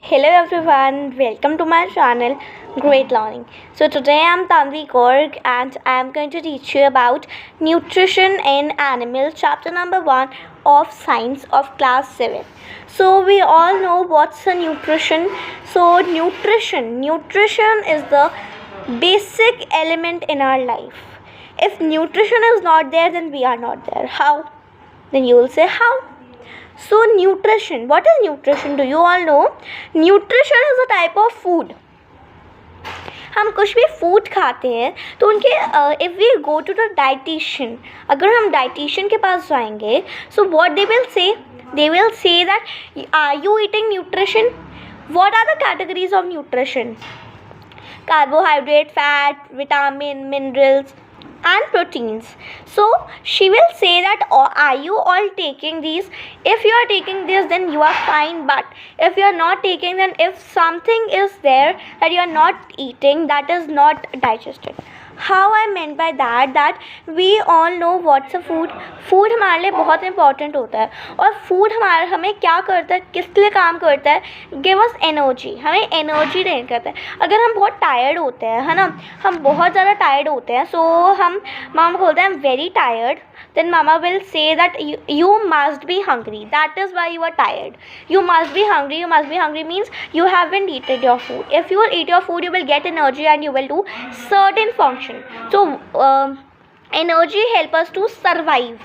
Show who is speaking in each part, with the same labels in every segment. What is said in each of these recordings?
Speaker 1: Hello everyone, welcome to my channel Great Learning. So today I'm Tanvi Gorg and I'm going to teach you about nutrition in animals, chapter number 1 of science of class 7. So we all know what's a nutrition. So nutrition is the basic element in our life. If nutrition is not there, then we are not there. How? Then you will say how? So nutrition, what is nutrition? Do you all know? Nutrition is a type of food. हम कुछ भी food खाते हैं तो उनके if we go to the dietitian, अगर हम dietitian के पास जाएंगे, so what they will say that are you eating nutrition. What are the categories of nutrition? Carbohydrate, fat, vitamin, minerals and proteins. So she will say that, are you all taking these? If you are taking this, then you are fine, but if you are not taking, then if something is there that you are not eating, that is not digested. How I meant by that we all know what's a food. Food हमारे लिए बहुत important होता है और food हमें क्या करता है, किस लिए काम करता है? गिव अस एनर्जी, हमें एनर्जी देन करता है. अगर हम बहुत टायर्ड होते हैं, है ना, हम बहुत ज़्यादा टायर्ड होते हैं, सो हम मामा बोलते हैं I am very tired, then mama will say that you must be hungry, that is why you are tired. You must be hungry means you haven't eaten your food. If you will eat your food, you will get energy and you will do certain function. So energy help us to survive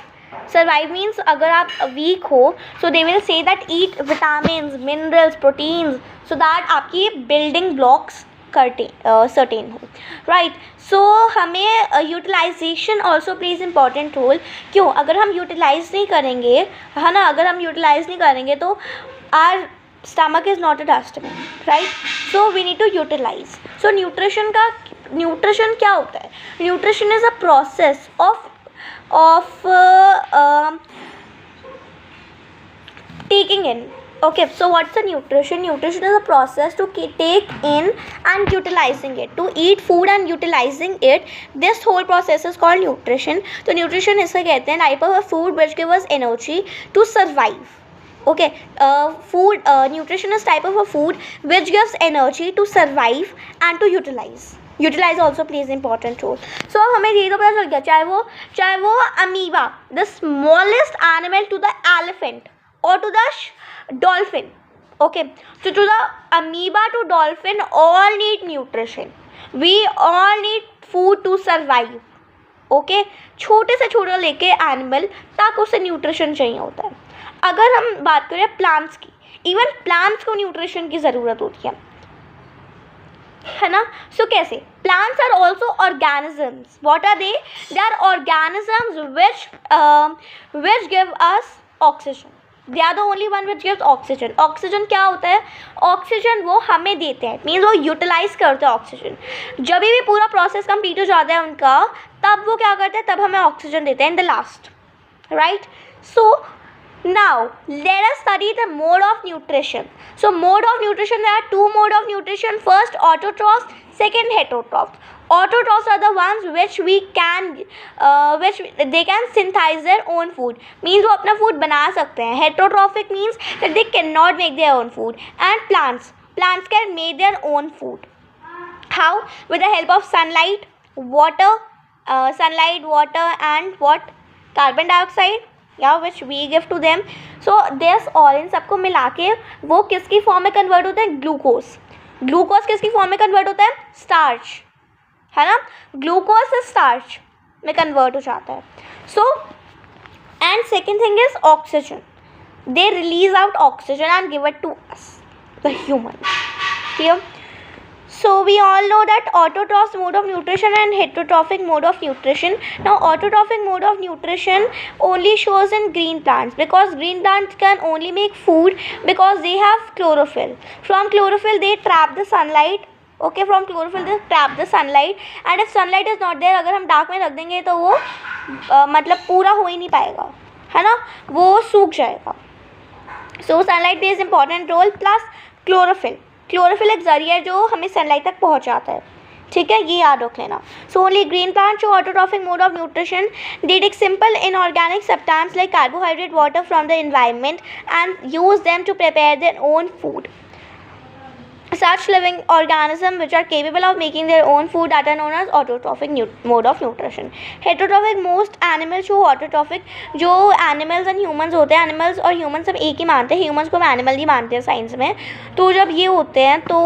Speaker 1: means अगर आप weak हो, so they will say that eat vitamins, minerals, proteins, so that आपकी building blocks certain हो, right. So हमें utilization also plays important role. क्यों? अगर हम utilise नहीं करेंगे, है ना, अगर हम यूटिलाइज नहीं करेंगे तो our stomach is not a dustbin, right. So we need to utilize. So nutrition क्या होता है? Nutrition is a process of taking in. Okay, so what's the nutrition? Nutrition is a process to take in and utilizing it. To eat food and utilizing it, this whole process is called nutrition. So nutrition इसे कहते हैं type of a food which gives us energy to survive. Okay, nutrition is type of a food which gives energy to survive and to utilize also plays important role. So अब हमें ये तो पता चल गया, चाहे वो amoeba, the smallest animal to the elephant or to the dolphin. Okay, so to the amoeba to dolphin, all need nutrition. We all need food to survive. Okay, छोटे से छोटा लेके एनिमल तक उसे न्यूट्रिशन चाहिए होता है. अगर हम बात करें प्लांट्स की, इवन प्लांट्स को न्यूट्रिशन की ज़रूरत होती है ना. सो कैसे? Plants are also organisms. What are they? They are organisms which give us oxygen. They are the only one which gives oxygen. Oxygen क्या होता है? ऑक्सीजन वो हमें देते हैं, मीन्स वो यूटिलाइज करते हैं ऑक्सीजन. जब भी पूरा प्रोसेस कंप्लीट हो जाता है उनका, तब वो क्या करते हैं? तब हमें ऑक्सीजन देते हैं in the last, right. So now let us study the mode of nutrition. So mode of nutrition, there are two mode of nutrition. First autotrophs, second heterotrophs. Autotrophs are the ones which they can synthesize their own food, means वो अपना food बना सकते हैं. Heterotrophic means that they cannot make their own food. And plants can make their own food. How? With the help of sunlight, water and what? Carbon dioxide, या which we give to them. So this all इन सबको मिला के वो किसकी form में convert होता है? Glucose किसकी फॉर्म में कन्वर्ट होता है? स्टार्च, है ना. ग्लूकोज से स्टार्च में कन्वर्ट हो जाता है. So and second thing is oxygen. They release out oxygen and give it to us the human. Clear? So we all know that autotroph mode of nutrition and heterotrophic mode of nutrition. Now autotrophic mode of nutrition only shows in green plants, because green plants can only make food because they have chlorophyll. From chlorophyll they trap the sunlight. Okay, from chlorophyll they trap the sunlight, and if sunlight is not there, अगर हम dark में रख देंगे तो वो मतलब पूरा हो ही नहीं पाएगा, है ना, वो सूख जाएगा. So sunlight plays important role plus chlorophyll एक जरिया है जो हमें सनलाइट तक पहुंचाता है. ठीक है, ये याद रख लेना. So only green plant show autotrophic mode of nutrition. They take simple inorganic substance like carbohydrate, water from the environment and use them to prepare their own food. such living organisms which are capable of making their own food that are known as autotrophic mode of nutrition. Heterotrophic, most animals show autotrophic. जो animals and humans होते हैं, animals और humans सब एक ही मानते हैं, humans को हम animal ही मानते हैं साइंस में. तो जब ये होते हैं तो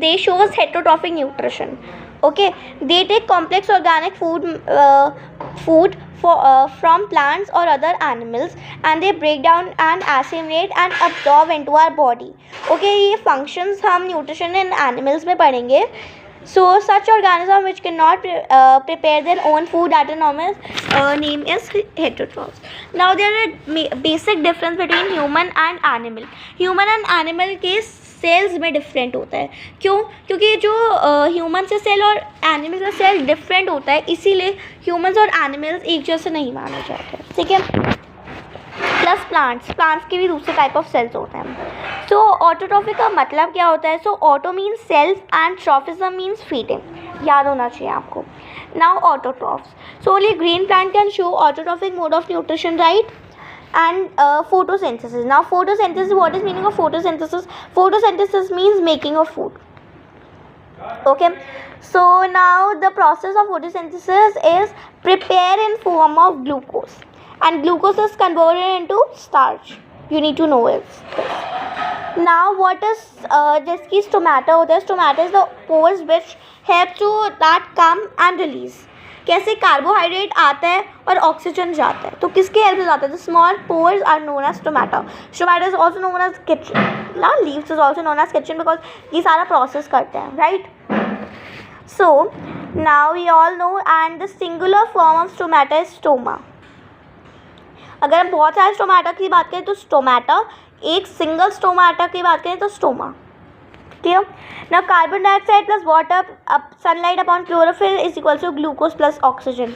Speaker 1: they shows heterotrophic nutrition. Okay, they take complex organic food from plants or other animals, and they break down and assimilate and absorb into our body. Okay, ये functions हम nutrition in animals में पढ़ेंगे. So such organisms which cannot prepare their own food at a normal name is heterotrophs. Now there are basic difference between human and animal. Human and animal के sales में different होता है. क्यों? क्योंकि जो human से सेल और animal का सेल डिफरेंट होता है, इसीलिए ह्यूमंस और एनिमल्स एक जैसे नहीं माने जाते. ठीक है. प्लस प्लांट्स के भी दूसरे टाइप ऑफ सेल्स होते हैं. सो ऑटोट्रॉफिक का मतलब क्या होता है? So auto means self and trophism means feeding. याद होना चाहिए आपको. Now autotrophs. So only green plant can show autotrophic mode of nutrition, right? And photosynthesis. Now photosynthesis, what is meaning of photosynthesis? Photosynthesis means making of food. Okay, so now the process of photosynthesis is prepare in form of glucose, and glucose is converted into starch. You need to know it. Now what is जिसकी stomata होता है? Stomata is the pores which help to that come and release. कैसे carbohydrate आता है और oxygen जाता है, तो किसके हेल्प से जाता है? The small pores are known as stomata. Stomata is also known as kitchen. ना leaves is also known as kitchen because ये सारा प्रोसेस करते हैं, right? So now we all know, and the singular form of stomata is stoma. अगर हम बहुत सारे stomata की बात करें तो स्टोमेटा, एक सिंगल स्टोमेटा की बात करें तो stoma. Clear? Now carbon dioxide plus water, sunlight upon chlorophyll is equal to glucose plus oxygen.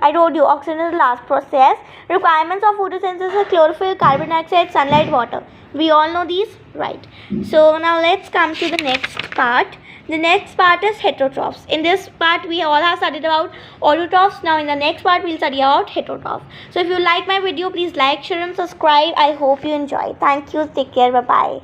Speaker 1: I told you oxygen is the last process. Requirements of photosynthesis: chlorophyll, carbon dioxide, sunlight, water. We all know these, right? So now let's come to the next part. The next part is heterotrophs. In this part we all have studied about autotrophs. Now in the next part we'll study about heterotrophs. So if you like my video, please like, share and subscribe. I hope you enjoy. Thank you. Take care. Bye bye.